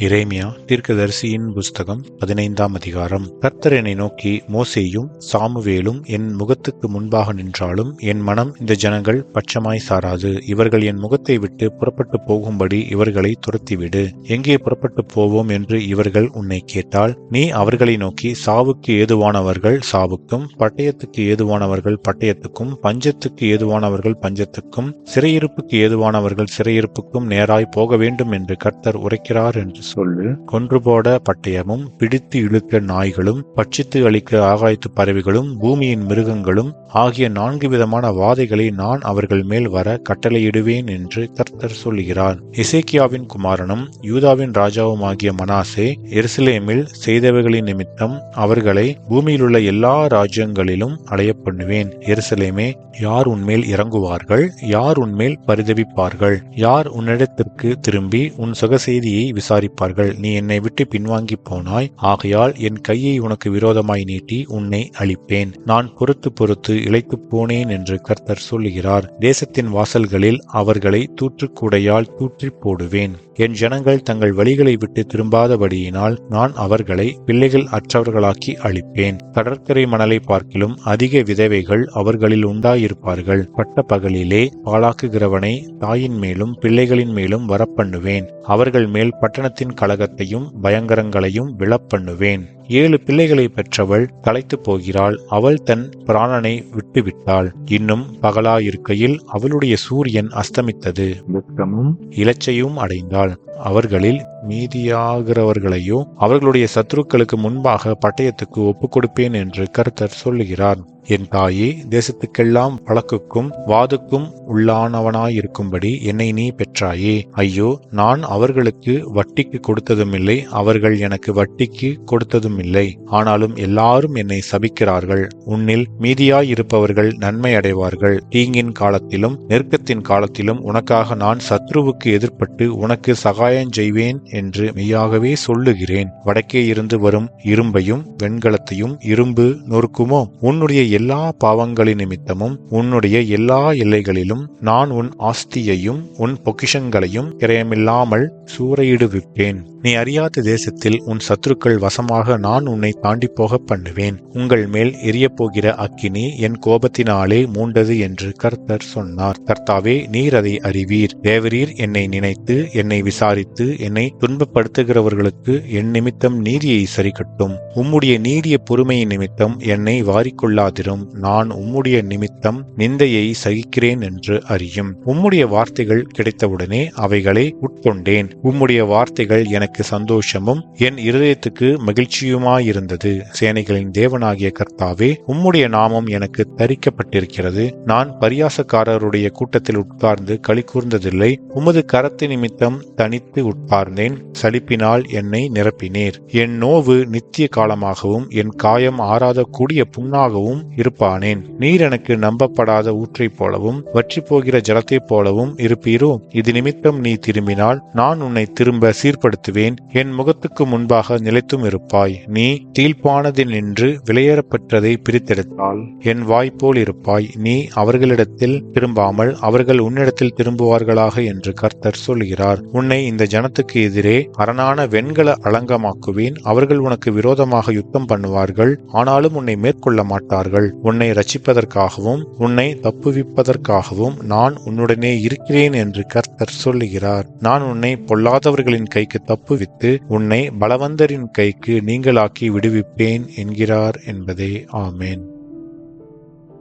எரேமியா தீர்க்கதரிசியின் புஸ்தகம் 15ஆம் அதிகாரம். கர்த்தர் என்னை நோக்கி, மோசேயும் சாமுவேலும் என் முகத்துக்கு முன்பாக நின்றாலும் என் மனம் இந்த ஜனங்கள் பட்சமாய் சாராது. இவர்கள் என் முகத்தை விட்டு புறப்பட்டு போகும்படி இவர்களை துரத்திவிடு. எங்கே புறப்பட்டு போவோம் என்று இவர்கள் உன்னை கேட்டால், நீ அவர்களை நோக்கி, சாவுக்கு ஏதுவானவர்கள் சாவுக்கும், பட்டயத்துக்கு ஏதுவானவர்கள் பட்டயத்துக்கும், பஞ்சத்துக்கு ஏதுவானவர்கள் பஞ்சத்துக்கும், சிறையிருப்புக்கு ஏதுவானவர்கள் சிறையிருப்புக்கும் நேராய் போக வேண்டும் என்று கர்த்தர் உரைக்கிறார் என்று சொல்லு. கொன்று போட பட்டயமும், பிடித்து இழுக்க நாய்களும், பட்சித்து அளிக்க ஆகாயத்து பறவைகளும், பூமியின் மிருகங்களும் ஆகிய 4 விதமான வாதைகளை நான் அவர்கள் மேல் வர கட்டளையிடுவேன் என்று கர்த்தர் சொல்லுகிறார். எசேக்கியாவின் குமாரனும் யூதாவின் ராஜாவுமாகிய மனாசே எருசலேமில் செய்தவைகளின் நிமித்தம் அவர்களை பூமியிலுள்ள எல்லா ராஜ்யங்களிலும் அலைய பண்ணுவேன். எருசலேமே, யார் உன்மேல் இறங்குவார்கள்? யார் உன்மேல் பரிதவிப்பார்கள்? யார் உன்னிடத்திற்கு திரும்பி உன் சுக செய்தியை விசாரிப்பார்கள்? நீ என்னை விட்டு பின்வாங்கி போனாய், ஆகையால் என் கையை உனக்கு விரோதமாய் நீட்டி உன்னை அழிப்பேன். நான் பொறுத்து இளைத்து போனேன் என்று கர்த்தர் சொல்லுகிறார். தேசத்தின் வாசல்களில் அவர்களை தூற்றுக்கூடையால் தூற்றி போடுவேன். என் ஜனங்கள் தங்கள் வழிகளை விட்டு திரும்பாதபடியினால் நான் அவர்களை பிள்ளைகள் அற்றவர்களாக்கி அழிப்பேன். கடற்கரை மணலை பார்க்கிலும் அதிக விதவைகள் அவர்களில் உண்டாயிருப்பார்கள். பட்ட பகலிலே பாழாக்குகிறவனை தாயின் மேலும் பிள்ளைகளின் மேலும் வரப்பண்ணுவேன். அவர்கள் மேல் பட்டணத்தின் கலகத்தையும் பயங்கரங்களையும் விழப்பண்ணுவேன். 7 பிள்ளைகளை பெற்றவள் களைத்து போகிறாள். அவள் தன் பிராணனை விட்டுவிட்டாள். இன்னும் பகலாயிருக்கையில் அவளுடைய சூரியன் அஸ்தமித்தது. துக்கமும் இலச்சையும் அடைந்தாள். அவர்களில் மீதியாகிறவர்களையோ அவர்களுடைய சத்துருக்களுக்கு முன்பாக பட்டயத்துக்கு ஒப்புக் கொடுப்பேன் என்று கர்த்தர் சொல்லுகிறார். என் தாயே, தேசத்துக்கெல்லாம் வழக்குக்கும் வாதுக்கும் உள்ளானவனாயிருக்கும்படி என்னை நீ பெற்றாயே. ஐயோ, நான் அவர்களுக்கு வட்டிக்கு கொடுத்ததுமில்லை, அவர்கள் எனக்கு வட்டிக்கு கொடுத்ததுமில்லை. ஆனாலும் எல்லாரும் என்னை சபிக்கிறார்கள். உன்னில் மீதியாயிருப்பவர்கள் நன்மை அடைவார்கள். தீங்கின் காலத்திலும் நெருக்கத்தின் காலத்திலும் உனக்காக நான் சத்ருவுக்கு எதிர்ப்பட்டு உனக்கு சகாயம் செய்வேன் என்று மெய்யாகவே சொல்லுகிறேன். வடக்கே இருந்து வரும் இரும்பையும் வெண்கலத்தையும் இரும்பு நொறுக்குமோ? உன்னுடைய எல்லா பாவங்களின் நிமித்தமும் உன்னுடைய எல்லா எல்லைகளிலும் நான் உன் ஆஸ்தியையும் உன் பொக்கிஷங்களையும் கிரயமில்லாமல் சூறையிடுவிப்பேன். நீ அறியாத தேசத்தில் உன் சத்துருக்கள் வசமாக நான் உன்னை தாண்டி போக பண்ணுவேன். உங்கள் மேல் எரியப்போகிற அக்கினி என் கோபத்தினாலே மூண்டது என்று கர்த்தர் சொன்னார். கர்த்தாவே, நீர் அதை அறிவீர். தேவரீர் என்னை நினைத்து என்னை விசாரித்து என்னை துன்பப்படுத்துகிறவர்களுக்கு என் நிமித்தம் நீதியை சரிக்கட்டும். உம்முடைய நீடிய பொறுமையின் நிமித்தம் என்னை வாரிக்கொள்ளாதிரும். நான் உம்முடைய நிமித்தம் நிந்தையை சகிக்கிறேன் என்று அறியும். உம்முடைய வார்த்தைகள் கிடைத்தவுடனே அவைகளை உட்கொண்டேன். உம்முடைய வார்த்தைகள் எனக்கு சந்தோஷமும் என் இருதயத்துக்கு மகிழ்ச்சியுமாயிருந்தது. சேனைகளின் தேவனாகிய கர்த்தாவே, உம்முடைய நாமம் எனக்கு தரிக்கப்பட்டிருக்கிறது. நான் பரியாசக்காரருடைய கூட்டத்தில் உட்கார்ந்து களி கூர்ந்ததில்லை. உமது கரத்து நிமித்தம் தனித்து உட்கார்ந்தேன். சலிப்பினால் என்னை நிரப்பினீர். என் நோவு நித்திய காலமாகவும் என் காயம் ஆறாத கூடிய புண்ணாகவும் இருப்பானேன். நீர் எனக்கு நம்பப்படாத ஊற்றைப் போலவும் வற்றி போகிற ஜலத்தைப் போலவும் இருப்பீரோ? இது நிமித்தம் நீ திரும்பினால் நான் உன்னை திரும்ப சீர்படுத்துவேன். என் முகத்துக்கு முன்பாக நிலைத்தும் இருப்பாய். நீ தீழ்ப்பானதினின்று விலையேறப்பட்டதை பிரித்தெடுத்தால் என் வாய்ப்போல் இருப்பாய். நீ அவர்களிடத்தில் திரும்பாமல் அவர்கள் உன்னிடத்தில் திரும்புவார்களாக என்று கர்த்தர் சொல்கிறார். உன்னை இந்த ஜனத்துக்கு எதிரே அரணான வெண்கல அலங்கமாக்குவேன். அவர்கள் உனக்கு விரோதமாக யுத்தம் பண்ணுவார்கள், ஆனாலும் உன்னை மேற்கொள்ள மாட்டார்கள். உன்னை ரட்சிப்பதற்காகவும் உன்னை தப்புவிப்பதற்காகவும் நான் உன்னுடனே இருக்கிறேன் என்று கர்த்தர் சொல்லுகிறார். நான் உன்னை பொல்லாதவர்களின் கைக்கு தப்புவித்து உன்னை பலவந்தரின் கைக்கு நீங்களாக்கி விடுவிப்பேன் என்கிறார் என்பதே. ஆமேன்.